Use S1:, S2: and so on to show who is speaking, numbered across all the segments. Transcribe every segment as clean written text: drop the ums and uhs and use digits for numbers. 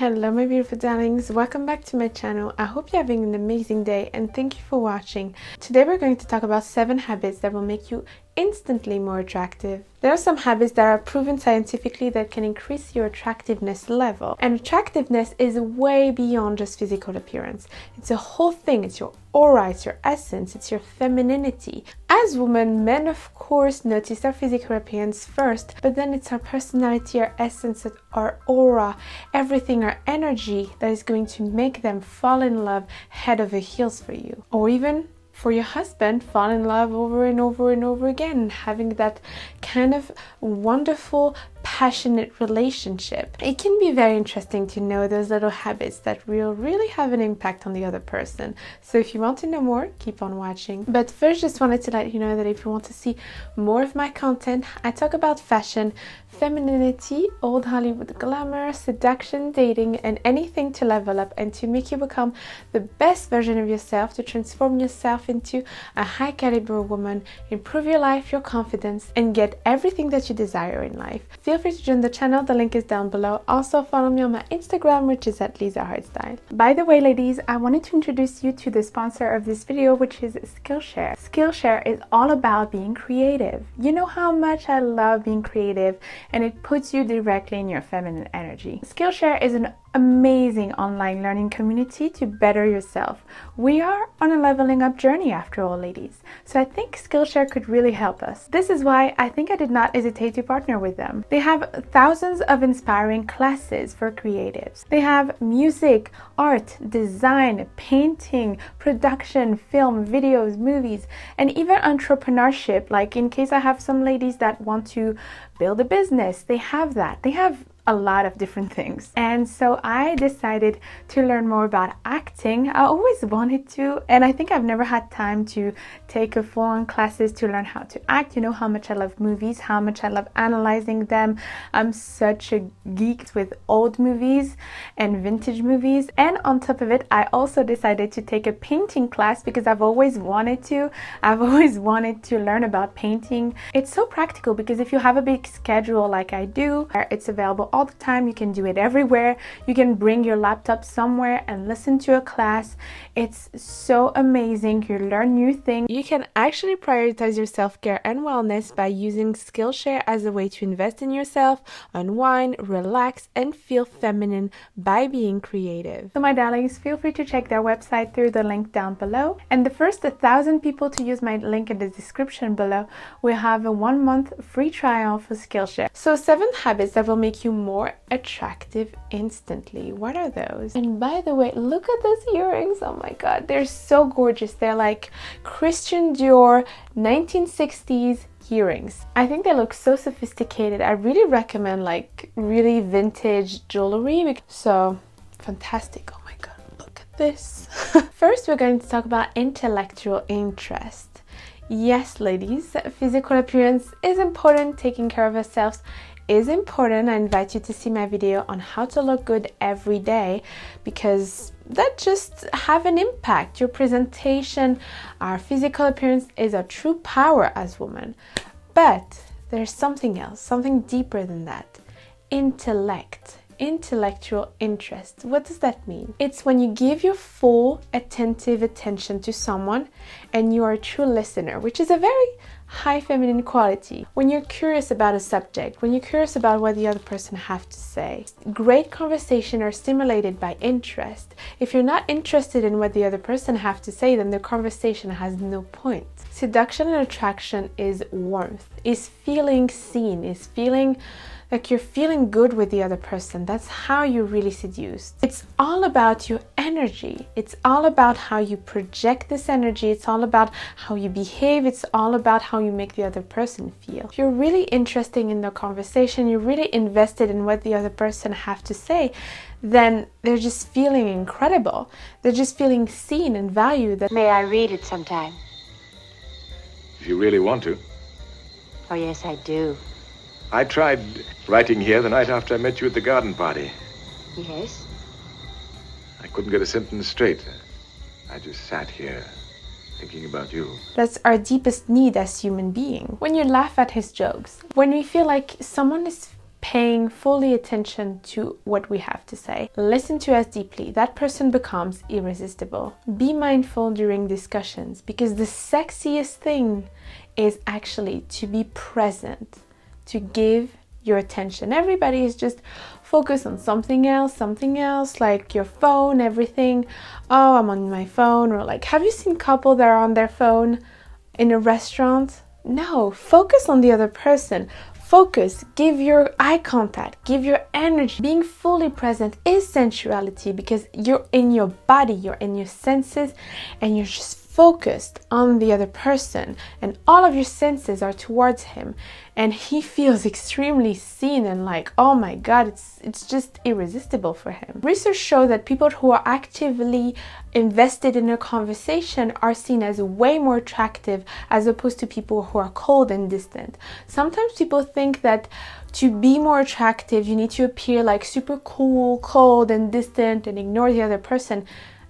S1: Hello my beautiful darlings, welcome back to my channel. I hope you're having an amazing day and thank you for watching. Today we're going to talk about 7 habits that will make you instantly more attractive. There are some habits that are proven scientifically that can increase your attractiveness level. And attractiveness is way beyond just physical appearance. It's a whole thing. It's your aura, it's your essence, it's your femininity. As women, men of course notice our physical appearance first, but then it's our personality, our essence, our aura, everything, our energy that is going to make them fall in love head over heels for you. Or even for your husband, fall in love over and over and over again, having that kind of wonderful, passionate relationship. It can be very interesting to know those little habits that will really have an impact on the other person. So if you want to know more, keep on watching. But first, just wanted to let you know that if you want to see more of my content, I talk about fashion, femininity, old Hollywood glamour, seduction, dating, and anything to level up and to make you become the best version of yourself, to transform yourself into a high caliber woman, improve your life, your confidence, and get everything that you desire in life. Feel free to join the channel, the link is down below. Also follow me on my Instagram, which is at Lisa Hardstyle. By the way, ladies, I wanted to introduce you to the sponsor of this video, which is Skillshare. Skillshare is all about being creative. You know how much I love being creative, and it puts you directly in your feminine energy. Skillshare is an amazing online learning community to better yourself. We are on a leveling up journey after all, ladies. So I think Skillshare could really help us. This is why I think I did not hesitate to partner with them. They have thousands of inspiring classes for creatives. They have music, art, design, painting, production, film, videos, movies, and even entrepreneurship. Like in case I have some ladies that want to build a business, they have that. They have a lot of different things. And so I decided to learn more about acting. I always wanted to, and I think I've never had time to take a full-on classes to learn how to act. You know how much I love movies, how much I love analyzing them. I'm such a geek with old movies and vintage movies. And on top of it, I also decided to take a painting class because I've always wanted to. I've always wanted to learn about painting. It's so practical because if you have a big schedule like I do, it's available all the time. You can do it everywhere. You can bring your laptop somewhere and listen to a class. It's so amazing. You learn new things. You can actually prioritize your self-care and wellness by using Skillshare as a way to invest in yourself, unwind, relax, and feel feminine by being creative. So my darlings, feel free to check their website through the link down below. And the first 1,000 people to use my link in the description below will have a 1-month free trial for Skillshare. So 7 habits that will make you more attractive instantly. What are those? And by the way, look at those earrings. Oh my god, they're so gorgeous. They're like Christian Dior 1960s earrings. I think they look so sophisticated. I really recommend like really vintage jewelry. So fantastic. Oh my god, look at this. First, we're going to talk about intellectual interest. Yes, ladies, physical appearance is important. Taking care of ourselves is important. I invite you to see my video on how to look good every day because that just have an impact. Your presentation, our physical appearance is a true power as women. But there's something else, something deeper than that. Intellect. Intellectual interest. What does that mean? It's when you give your full attentive attention to someone and you are a true listener, which is a very high feminine quality. When you're curious about a subject, when you're curious about what the other person have to say. Great conversation are stimulated by interest. If you're not interested in what the other person have to say, then the conversation has no point. Seduction and attraction is warmth, is feeling seen, is feeling like you're feeling good with the other person. That's how you really seduce. It's all about your energy. It's all about how you project this energy. It's all about how you behave. It's all about how you make the other person feel. If you're really interested in the conversation, you're really invested in what the other person have to say, then they're just feeling incredible. They're just feeling seen and valued.
S2: May I read it sometime?
S3: If you really want to.
S2: Oh, yes, I do.
S3: I tried writing here the night after I met you at the garden party.
S2: Yes?
S3: I couldn't get a sentence straight. I just sat here thinking about you.
S1: That's our deepest need as human beings. When you laugh at his jokes, when we feel like someone is paying fully attention to what we have to say. Listen to us deeply. That person becomes irresistible. Be mindful during discussions, because the sexiest thing is actually to be present, to give your attention. Everybody is just focused on something else, like your phone, everything. Oh, I'm on my phone. Or like, have you seen couple that are on their phone in a restaurant? No, focus on the other person. Focus, give your eye contact, give your energy. Being fully present is sensuality, because you're in your body, you're in your senses, and you're just focused on the other person, and all of your senses are towards him, and he feels extremely seen and like, oh my god, it's just irresistible for him. Research shows that people who are actively invested in a conversation are seen as way more attractive as opposed to people who are cold and distant. Sometimes people think that to be more attractive you need to appear like super cool, cold and distant and ignore the other person.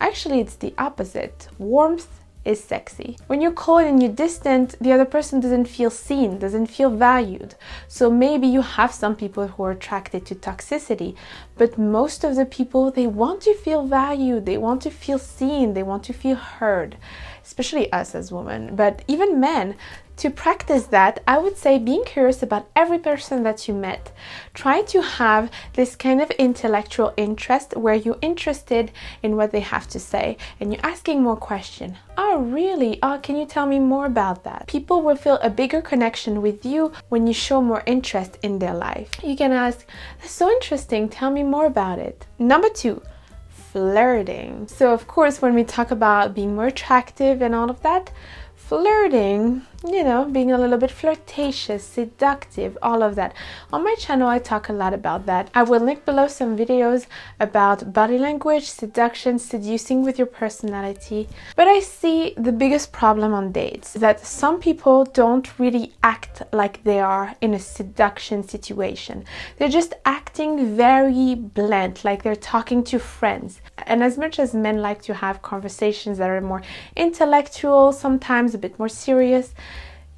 S1: Actually, it's the opposite. Warmth is sexy. When you're cold and you're distant, the other person doesn't feel seen, doesn't feel valued. So maybe you have some people who are attracted to toxicity, but most of the people, they want to feel valued, they want to feel seen, they want to feel heard, especially us as women, but even men. To practice that, I would say being curious about every person that you met. Try to have this kind of intellectual interest where you're interested in what they have to say and you're asking more questions. Oh, really? Oh, can you tell me more about that? People will feel a bigger connection with you when you show more interest in their life. You can ask, that's so interesting, tell me more about it. Number 2, flirting. So of course, when we talk about being more attractive and all of that, flirting, you know, being a little bit flirtatious, seductive, all of that. On my channel, I talk a lot about that. I will link below some videos about body language, seduction, seducing with your personality. But I see the biggest problem on dates that some people don't really act like they are in a seduction situation. They're just acting very blunt, like they're talking to friends. And as much as men like to have conversations that are more intellectual, sometimes a bit more serious,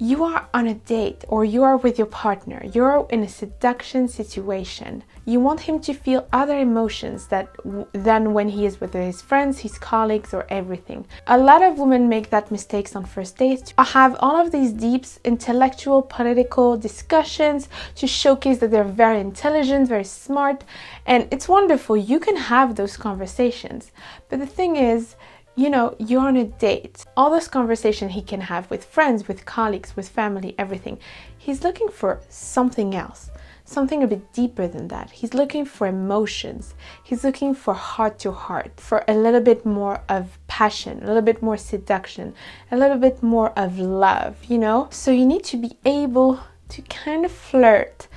S1: you are on a date or you are with your partner, you're in a seduction situation. You want him to feel other emotions than when he is with his friends, his colleagues, or everything. A lot of women make that mistakes on first dates. I have all of these deep intellectual, political discussions to showcase that they're very intelligent, very smart, and it's wonderful. You can have those conversations. But the thing is, you know, you're on a date. All those conversations he can have with friends, with colleagues, with family, everything. He's looking for something else, something a bit deeper than that. He's looking for emotions. He's looking for heart to heart, for a little bit more of passion, a little bit more seduction, a little bit more of love, you know? So you need to be able to kind of flirt,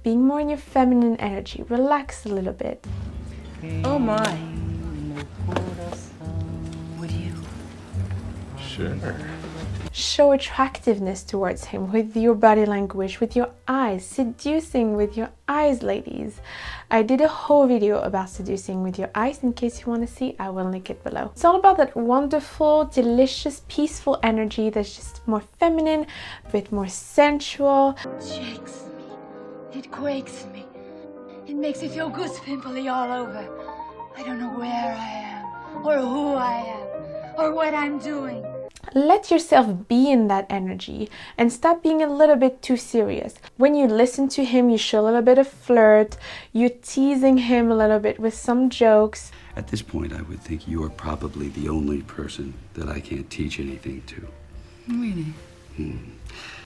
S1: being more in your feminine energy. Relax a little bit.
S4: Oh my.
S3: Sure.
S1: Show attractiveness towards him with your body language, with your eyes, seducing with your eyes, ladies. I did a whole video about seducing with your eyes. In case you want to see, I will link it below. It's all about that wonderful, delicious, peaceful energy that's just more feminine, a bit more sensual.
S4: It shakes me. It quakes me. It makes me feel goose pimply all over. I don't know where I am, or who I am, or what I'm doing.
S1: Let yourself be in that energy and stop being a little bit too serious. When you listen to him, you show a little bit of flirt, you're teasing him a little bit with some jokes.
S5: At this point, I would think you are probably the only person that I can't teach anything to.
S4: Really?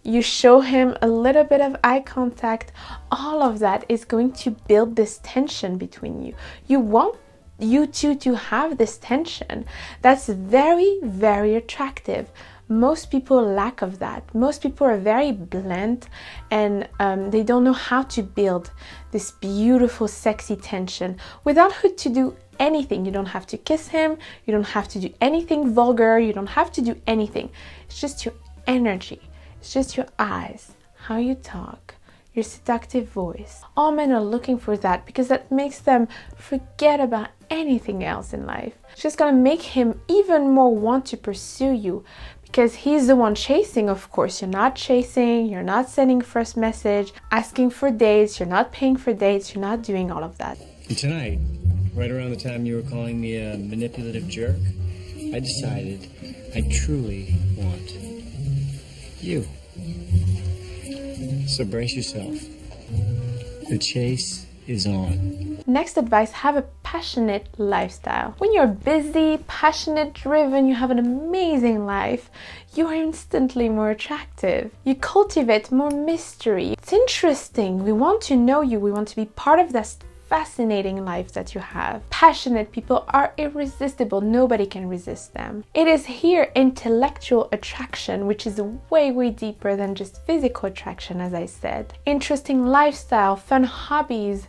S1: You show him a little bit of eye contact. All of that is going to build this tension between you. You want you two to have this tension. That's very, very attractive. Most people lack of that. Most people are very blunt and they don't know how to build this beautiful, sexy tension without having to do anything. You don't have to kiss him. You don't have to do anything vulgar. You don't have to do anything. It's just your energy. It's just your eyes, how you talk, your seductive voice. All men are looking for that because that makes them forget about anything else in life. It's just gonna make him even more want to pursue you because he's the one chasing. Of course, you're not chasing, you're not sending first message, asking for dates, you're not paying for dates, you're not doing all of that.
S6: And tonight, right around the time you were calling me a manipulative jerk, I decided I truly want you. So brace yourself. The chase is on.
S1: Next advice, have a passionate lifestyle. When you're busy, passionate, driven, you have an amazing life, you are instantly more attractive. You cultivate more mystery. It's interesting. We want to know you. We want to be part of this fascinating life that you have. Passionate people are irresistible. Nobody can resist them. It is here intellectual attraction, which is way, way deeper than just physical attraction, as I said. Interesting lifestyle, fun hobbies,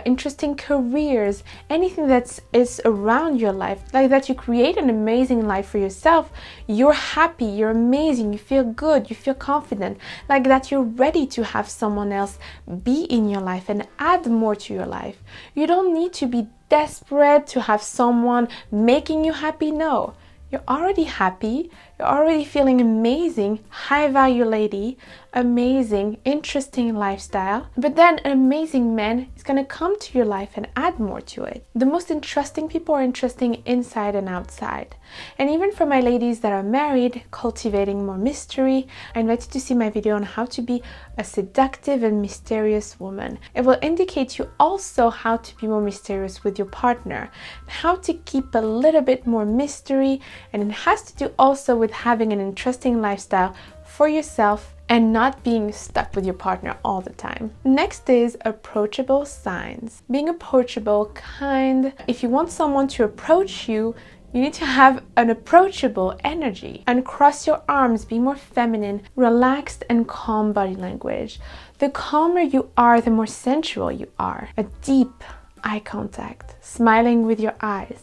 S1: interesting careers, anything that is around your life, like that you create an amazing life for yourself. You're happy, you're amazing, you feel good, you feel confident, like that you're ready to have someone else be in your life and add more to your life. You don't need to be desperate to have someone making you happy. No, you're already happy, you're already feeling amazing, high value lady, amazing, interesting lifestyle. But then an amazing man is going to come to your life and add more to it. The most interesting people are interesting inside and outside. And even for my ladies that are married, cultivating more mystery, I invite you to see my video on how to be a seductive and mysterious woman. It will indicate you also how to be more mysterious with your partner, how to keep a little bit more mystery, and it has to do also with having an interesting lifestyle for yourself and not being stuck with your partner all the time. Next is approachable signs. Being approachable, kind. If you want someone to approach you, you need to have an approachable energy. Uncross your arms, be more feminine, relaxed and calm body language. The calmer you are, the more sensual you are. A deep eye contact, smiling with your eyes.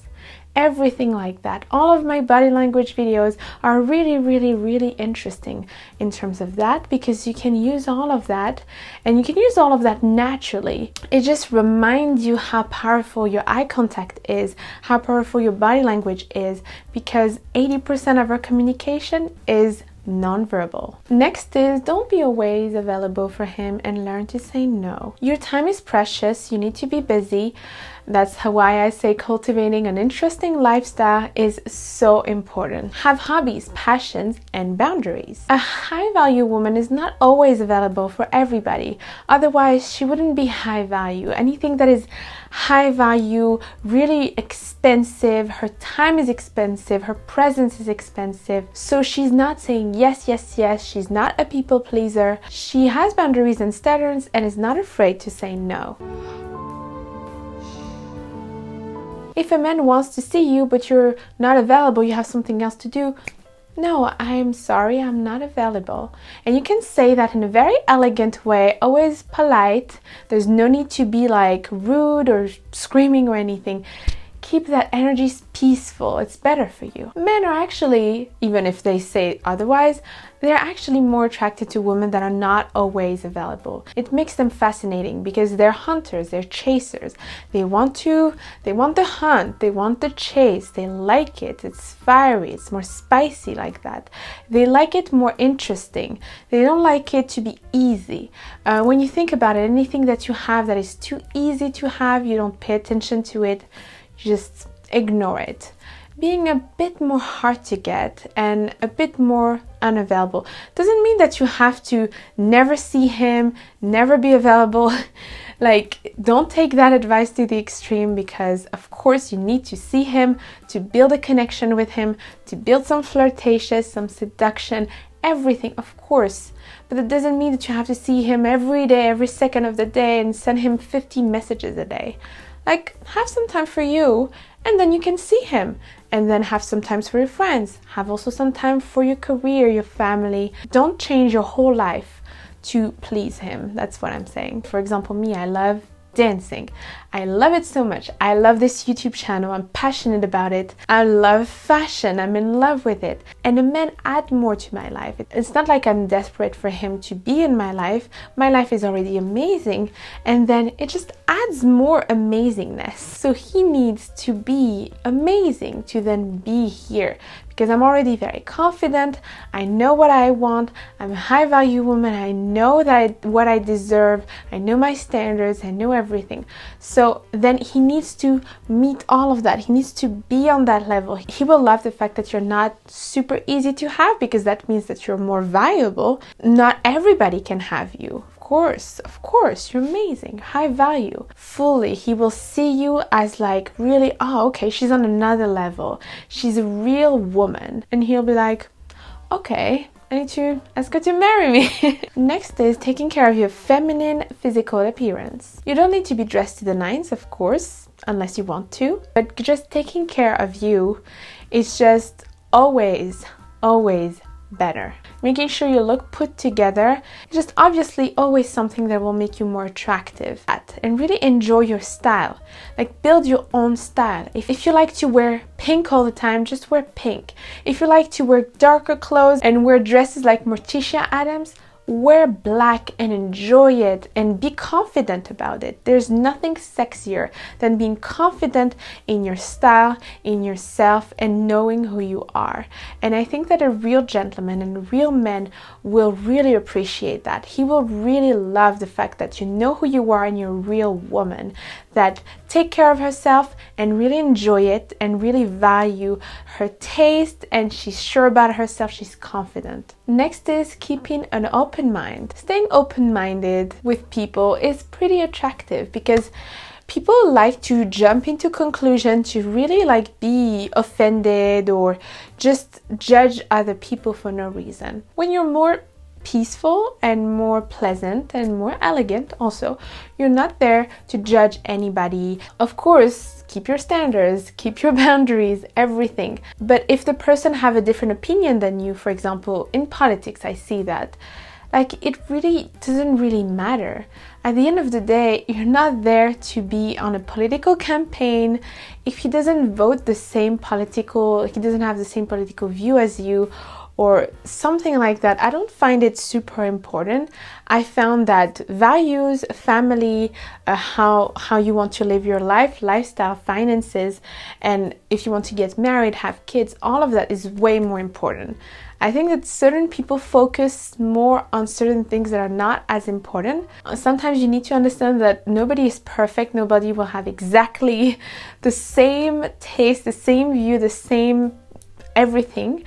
S1: Everything like that. All of my body language videos are really interesting in terms of that, because you can use all of that, and you can use all of that naturally. It just reminds you how powerful your eye contact is, how powerful your body language is, because 80% of our communication is nonverbal. Next is, don't be always available for him and learn to say no. Your time is precious, you need to be busy. That's why I say cultivating an interesting lifestyle is so important. Have hobbies, passions, and boundaries. A high value woman is not always available for everybody. Otherwise, she wouldn't be high value. Anything that is high value, really expensive, her time is expensive, her presence is expensive. So she's not saying yes, yes, yes. She's not a people pleaser. She has boundaries and standards and is not afraid to say no. If a man wants to see you but you're not available, you have something else to do, no, I'm sorry, I'm not available. And you can say that in a very elegant way, always polite. There's no need to be like rude or screaming or anything. Keep that energy peaceful. It's better for you. Men are actually, even if they say otherwise, they're actually more attracted to women that are not always available. It makes them fascinating because they're hunters, they're chasers. They want the hunt, they want the chase, they like it. It's fiery, it's more spicy like that. They like it more interesting. They don't like it to be easy. When you think about it, anything that you have that is too easy to have, you don't pay attention to it, just ignore it. Being a bit more hard to get and a bit more unavailable doesn't mean that you have to never see him, never be available. Like, don't take that advice to the extreme, because of course you need to see him to build a connection with him, to build some flirtatious, some seduction, everything, of course. But it doesn't mean that you have to see him every day, every second of the day, and send him 50 messages a day. Like, have some time for you, and then you can see him. And then have some time for your friends. Have also some time for your career, your family. Don't change your whole life to please him. That's what I'm saying. For example, me, I love dancing. I love it so much. I love this YouTube channel. I'm passionate about it. I love fashion. I'm in love with it. And a man add more to my life. It's not like I'm desperate for him to be in my life. My life is already amazing. And then it just adds more amazingness. So he needs to be amazing to then be here. Because I'm already very confident, I know what I want, I'm a high value woman, I know that what I deserve, I know my standards, I know everything. So then he needs to meet all of that, he needs to be on that level. He will love the fact that you're not super easy to have because that means that you're more valuable. Not everybody can have you. Of course, you're amazing, high value, fully. He will see you as like really, oh, okay, she's on another level. She's a real woman. And he'll be like, okay, I need to ask her to marry me. Next is taking care of your feminine physical appearance. You don't need to be dressed to the nines, of course, unless you want to, but just taking care of you is just always better. Making sure you look put together, just obviously always something that will make you more attractive at, and really enjoy your style. Like build your own style. If you like to wear pink all the time, just wear pink. If you like to wear darker clothes and wear dresses like Morticia Adams, wear black and enjoy it and be confident about it. There's nothing sexier than being confident in your style, in yourself, and knowing who you are. And I think that a real gentleman and a real man will really appreciate that. He will really love the fact that you know who you are and you're a real woman that take care of herself and really enjoy it and really value her taste, and she's sure about herself, she's confident. Next is keeping an open mind. Staying open-minded with people is pretty attractive because people like to jump into conclusion, to really like be offended or just judge other people for no reason. When you're more peaceful and more pleasant and more elegant also, you're not there to judge anybody. Of course, keep your standards, keep your boundaries, everything. But if the person have a different opinion than you, for example, in politics, I see that, like, it really doesn't really matter. At the end of the day, you're not there to be on a political campaign. If he doesn't vote the same political, he doesn't have the same political view as you, or something like that, I don't find it super important. I found that values, family, how you want to live your life, lifestyle, finances, and if you want to get married, have kids, all of that is way more important. I think that certain people focus more on certain things that are not as important. Sometimes you need to understand that nobody is perfect, nobody will have exactly the same taste, the same view, the same everything.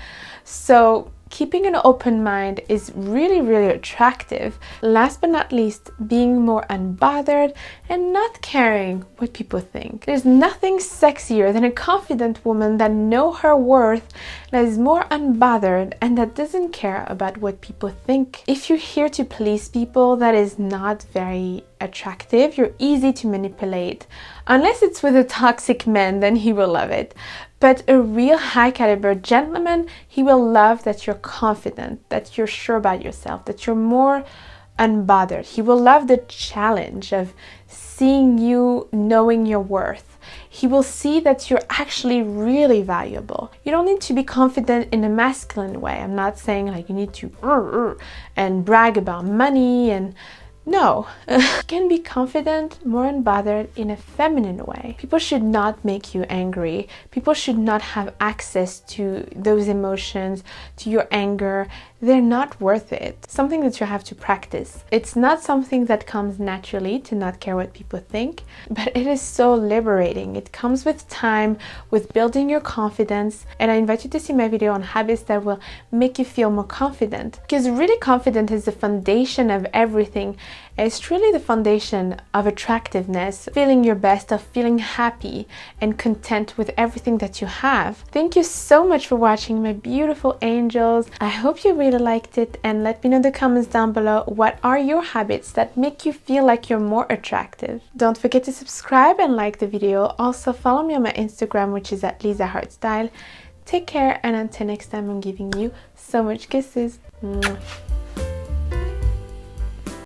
S1: So keeping an open mind is really, really attractive. Last but not least, being more unbothered and not caring what people think. There's nothing sexier than a confident woman that knows her worth, that is more unbothered, and that doesn't care about what people think. If you're here to please people, that is not very attractive. You're easy to manipulate. Unless it's with a toxic man, then he will love it. But a real high caliber gentleman, he will love that you're confident, that you're sure about yourself, that you're more unbothered. He will love the challenge of seeing you, knowing your worth. He will see that you're actually really valuable. You don't need to be confident in a masculine way. I'm not saying like you need to and brag about money and no. You can be confident, more unbothered in a feminine way. People should not make you angry. People should not have access to those emotions, to your anger. They're not worth it. Something that you have to practice. It's not something that comes naturally to not care what people think, but it is so liberating. It comes with time, with building your confidence, and I invite you to see my video on habits that will make you feel more confident, because really confident is the foundation of everything. It's truly the foundation of attractiveness, feeling your best, of feeling happy and content with everything that you have. Thank you so much for watching, my beautiful angels. I hope you really liked it, and let me know in the comments down below what are your habits that make you feel like you're more attractive. Don't forget to subscribe and like the video. Also follow me on my Instagram, which is at LisaHeartStyle. Take care, and until next time, I'm giving you so much kisses. Mwah.